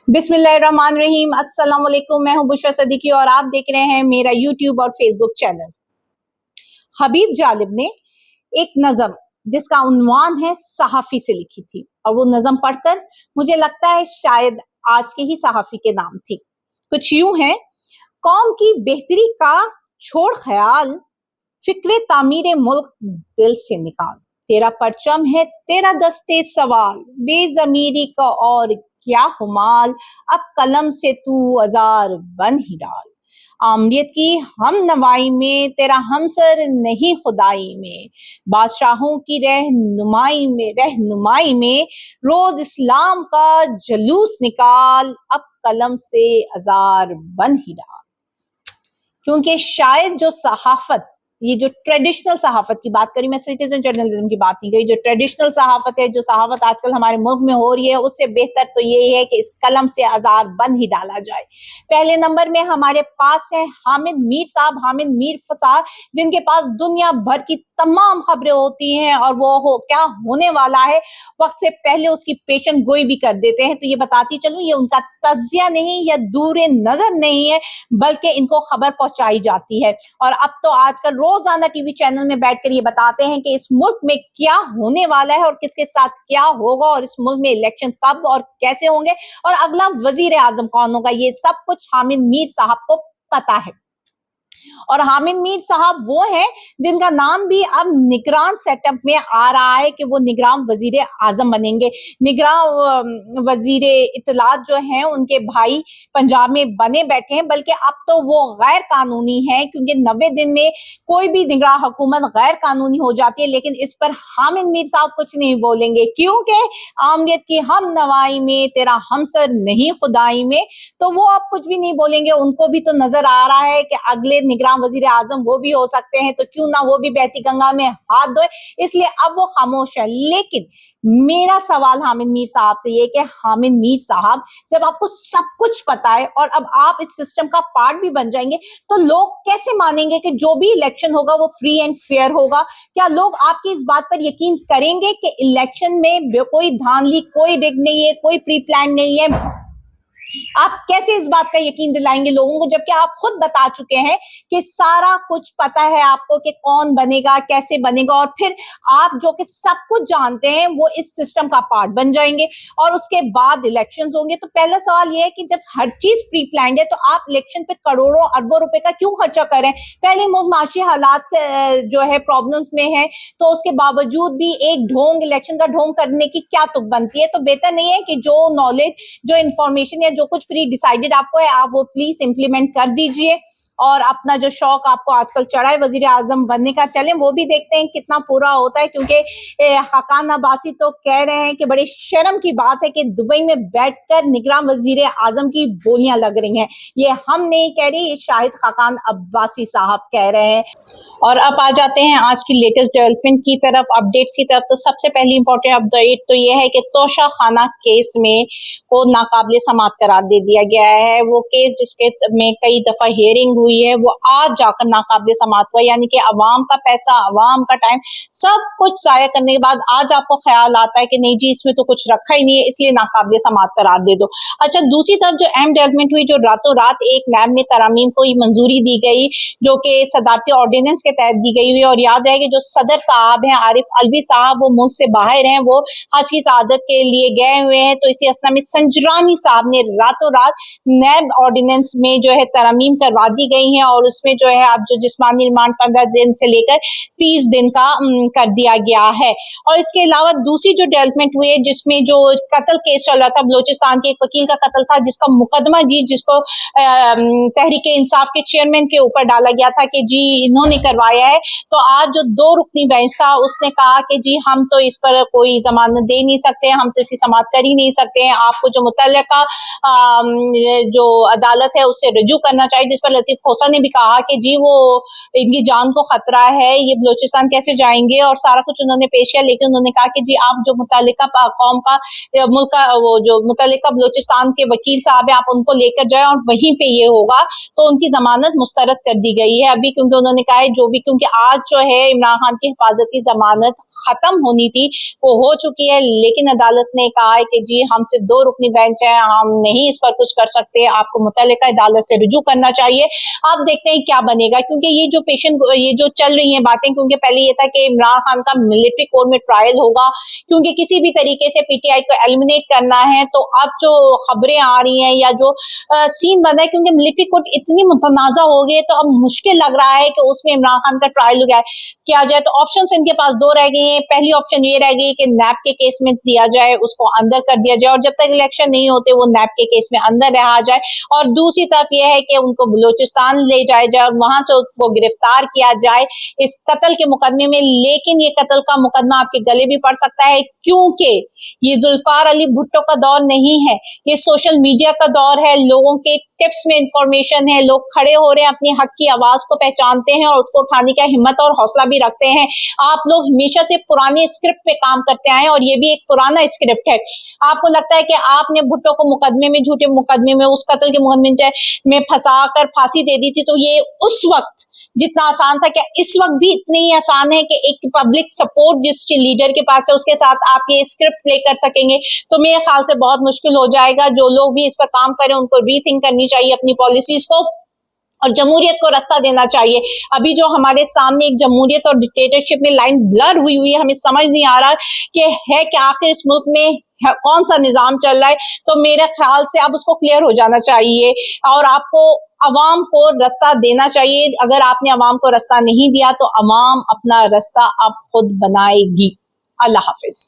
बिस्मिल्लाहिर्रहमानिर्रहीम। अस्सलाम वालेकुम। मैं हूं बुशरा सदीकी और आप देख रहे हैं मेरा यूट्यूब और फेसबुक चैनल। हबीब जालिब ने एक नज़म जिसका उन्वान है सहाफ़ी से लिखी थी और वो नज़म पढ़कर मुझे लगता है शायद आज के ही सहाफ़ी के नाम थी। कुछ यूं है, कौम की बेहतरी का छोड़ ख्याल, फिक्रे तामीरे मुल्क दिल से निकाल। तेरा परचम है तेरा दस्ते सवाल, बेज़मीरी का और क्या हुमाल, अब कलम से तू अजार बन ही डाल। आमरीत की हम नवाई में तेरा हमसर नहीं खुदाई में, बादशाहों की रहनुमाई में रोज इस्लाम का जलूस निकाल, अब कलम से अजार बन ही डाल। क्योंकि शायद जो सहाफत, ये जो ट्रेडिशनल सहाफत की बात करी, मैं सिटीजन जर्नलिज्म की बात नहीं करी, जो ट्रेडिशनल सहाफत है, जो सहाफत आजकल हमारे मुल्क में हो रही है, उससे बेहतर तो यही है कि इस कलम से अजार बंद ही डाला जाए। पहले नंबर में हमारे पास है हामिद मीर साहब, हामिद मीर साहब, जिनके पास दुनिया भर की तमाम खबरें होती हैं और वो क्या होने वाला है वक्त से पहले उसकी पेशन गोई भी कर देते हैं। तो ये बताती चलूं, ये उनका तज्जिया नहीं या दूर नजर नहीं है, बल्कि इनको खबर पहुंचाई जाती है। और अब तो आजकल रोजाना टीवी चैनल में बैठकर ये बताते हैं कि इस मुल्क में क्या होने वाला है और किसके साथ क्या होगा, और इस मुल्क में इलेक्शन कब और कैसे होंगे, और अगला वजीर आजम कौन होगा। ये सब कुछ हामिद मीर साहब को पता है। और हामिद मीर साहब वो हैं जिनका नाम भी अब निगरान सेटअप में आ रहा है कि वो निगरान वजीर आजम बनेंगे। निगरान वजीर इत्तलात जो हैं उनके भाई पंजाब में बने बैठे हैं, बल्कि अब तो वो गैर कानूनी है, क्योंकि 90 दिन में कोई भी निगरान हुकूमत गैर कानूनी हो जाती है। लेकिन इस पर हामिद मीर साहब कुछ नहीं बोलेंगे, क्योंकि आमरीत की हम नवाई में तेरा हमसर नहीं खुदाई में, तो वो अब कुछ भी नहीं बोलेंगे। उनको भी तो नजर आ रहा है कि अगले निगरान वजीर आजम वो भी हो सकते हैं, तो क्यों ना वो भी बहती गंगा में हाथ धोए, इसलिए अब वो खामोश है। लेकिन मेरा सवाल हामिद मीर साहब से ये कि हामिद मीर साहब, जब आपको सब कुछ पता है और अब आप इस सिस्टम का पार्ट भी बन जाएंगे, तो लोग कैसे मानेंगे कि जो भी इलेक्शन होगा वो फ्री एंड फेयर होगा? क्या लोग आपकी इस बात पर यकीन करेंगे कि इलेक्शन में कोई धांधली, कोई रिग नहीं है, कोई प्री प्लान नहीं है? आप कैसे इस बात का यकीन दिलाएंगे लोगों को, जबकि आप खुद बता चुके हैं कि सारा कुछ पता है आपको कि कौन बनेगा, कैसे बनेगा, और फिर आप जो कि सब कुछ जानते हैं वो इस सिस्टम का पार्ट बन जाएंगे और उसके बाद इलेक्शंस होंगे। तो पहला सवाल ये है कि जब हर चीज प्री प्लान्ड है तो आप इलेक्शन पे करोड़ों अरबों रुपए का क्यों खर्चा करें? पहले मुल्क माशी हालात से जो है प्रॉब्लम्स में है, तो उसके बावजूद भी एक ढोंग, इलेक्शन का ढोंग करने की क्या तुक बनती है? तो बेहतर नहीं है कि जो नॉलेज, जो इंफॉर्मेशन या जो कुछ प्री डिसाइडेड आपको है, आप वो प्लीज इंप्लीमेंट कर दीजिए, और अपना जो शौक आपको आजकल चढ़ा है वजीर आजम बनने का, चलें वो भी देखते हैं कितना पूरा होता है। क्योंकि हकान अब्बासी तो कह रहे हैं कि बड़ी शर्म की बात है कि दुबई में बैठकर निगरान वजीर आजम की बोलियां लग रही हैं। ये हम नहीं कह रही, ये शाहिद खाकान अब्बासी साहब कह रहे हैं। और अब आ जाते हैं आज की लेटेस्ट डेवलपमेंट की तरफ, अपडेट्स की तरफ। तो सबसे पहली इंपॉर्टेंट अपडेट तो ये है कि तोशा खाना केस में को नाकाबिले समाअत करार दे दिया गया है। वो केस जिसके में कई दफा हियरिंग हुई है, वो आज जाकर नाकाबिले समाअत हुआ। यानी कि अवाम का पैसा, अवाम का टाइम, सब कुछ जाया करने के बाद आज आपको ख्याल आता है कि नहीं जी इसमें तो कुछ रखा ही नहीं है, इसलिए नाकाबिले समाअत करार दे दो। अच्छा, दूसरी तरफ जो अहम डेवलपमेंट हुई, जो रातों रात एक नैब में तरामीम को मंजूरी दी गई, जो कि सदारती ऑर्डिनेंस के तहत दी गई हुई। और याद रहे कि जो सदर साहब हैं आरिफ अलवी साहब, वो मुल्क से बाहर हैं, वो हज की सआदत के लिए गए हुए हैं। तो इसी असना में संजरानी साहब ने रातों रात नैब ऑर्डिनेंस में जो है तरमीम करवा दी गई हैं, और उसमें जो है अब जो जिस्मानी रिमांड 15 दिन से लेकर 30 दिन का कर दिया गया है। और इसके अलावा दूसरी जो डेवलपमेंट हुई है, जिसमें जो कत्ल केस चल रहा था, बलोचिस्तान के एक वकील का कत्ल था, जिसका मुकदमा जी जिसको तहरीक इंसाफ के चेयरमैन के ऊपर डाला गया था कि जी इन्होंने करवाया है। तो आज जो 2 रुकनी बेंच था उसने कहा कि जी हम तो इस पर कोई जमानत दे नहीं सकते, हम तो इसकी समाअत कर ही नहीं सकते हैं, आपको जो मुतल्लिका जो अदालत है उससे रजू करना चाहिए, जिस पर लतीफ खोसा ने भी कहा कि जी वो इनकी जान को खतरा है, ये बलूचिस्तान कैसे जाएंगे और सारा कुछ उन्होंने पेश किया, लेकिन उन्होंने कहा कि जी आप जो मुतल्लिका कौम का मुल्क का वो जो मुतल्लिका बलूचिस्तान के वकील साहब है आप उनको लेकर जाए और वहीं पे ये होगा। तो उनकी जमानत मुस्तरद कर दी गई है अभी, क्योंकि उन्होंने कहा है जो भी, क्योंकि आज जो है इमरान खान की हिफाजती जमानत खत्म होनी थी वो हो चुकी है, लेकिन अदालत ने कहा है कि जी हम सिर्फ 2 रुकनी बेंच है, हम नहीं इस पर कुछ कर सकते, आपको मुतल्लिका अदालत से रुजू करना चाहिए। आप देखते हैं क्या बनेगा, क्योंकि ये जो चल रही है बातें, क्योंकि पहले ये था कि इमरान खान का मिलिट्री कोर्ट में ट्रायल होगा, क्योंकि किसी भी तरीके से पीटीआई को एलिमिनेट करना है। तो अब जो खबरें आ रही हैं या जो सीन बना है, क्योंकि मिलिट्री कोर्ट इतनी मुतनाज़ा हो गई तो अब मुश्किल लग रहा है कि उसमें इमरान खान का ट्रायल किया जाए। तो ऑप्शंस इनके पास 2 रह गए हैं। पहली ऑप्शन ये रह गई कि नैब के केस में दिया जाए, उसको अंदर कर दिया जाए और जब तक इलेक्शन नहीं होते वो नैब के केस में अंदर रहा जाए, और दूसरी तरफ यह है कि उनको बलूचिस्तान ले जाया जाए और वहां से उसको गिरफ्तार किया जाए इस कत्ल के मुकदमे में। लेकिन ये कत्ल का मुकदमा आपके गले भी पड़ सकता है, क्योंकि ये जुल्फकार अली भुट्टो का दौर नहीं है, ये सोशल मीडिया का दौर है। लोगों के टिप्स में इंफॉर्मेशन है, लोग खड़े हो रहे हैं, अपनी हक की आवाज को पहचानते हैं और उसको उठाने का हिम्मत और हौसला भी रखते हैं। आप लोग हमेशा से पुराने स्क्रिप्ट पे काम करते आए और ये भी एक पुराना स्क्रिप्ट है। आपको लगता है कि आपने भुट्टो को मुकदमे में, झूठे मुकदमे में, उस कत्ल के मुकदमे में फंसा कर फांसी दे दी थी, तो ये उस वक्त जितना आसान था, क्या इस वक्त भी इतनी ही आसान है कि एक पब्लिक सपोर्ट जिस लीडर के पास है उसके साथ आप ये स्क्रिप्ट प्ले कर सकेंगे? तो मेरे ख्याल से बहुत मुश्किल हो जाएगा। जो लोग भी इस पर काम करें उनको रीथिंक करनी चाहिए अपनी पॉलिसीज को और जमहूरियत को रास्ता देना चाहिए। अभी जो हमारे सामने एक जमहूरियत और डिक्टेटरशिप में लाइन ब्लर हुई हुई है, हमें समझ नहीं आ रहा कि आखिर इस मुल्क में कौन सा निजाम चल रहा है। तो मेरे ख्याल से अब उसको क्लियर हो जाना चाहिए और आपको अवाम को रास्ता देना चाहिए। अगर आपने अवाम को रास्ता नहीं दिया तो अवाम अपना रास्ता अब खुद बनाएगी। अल्लाह हाफिज।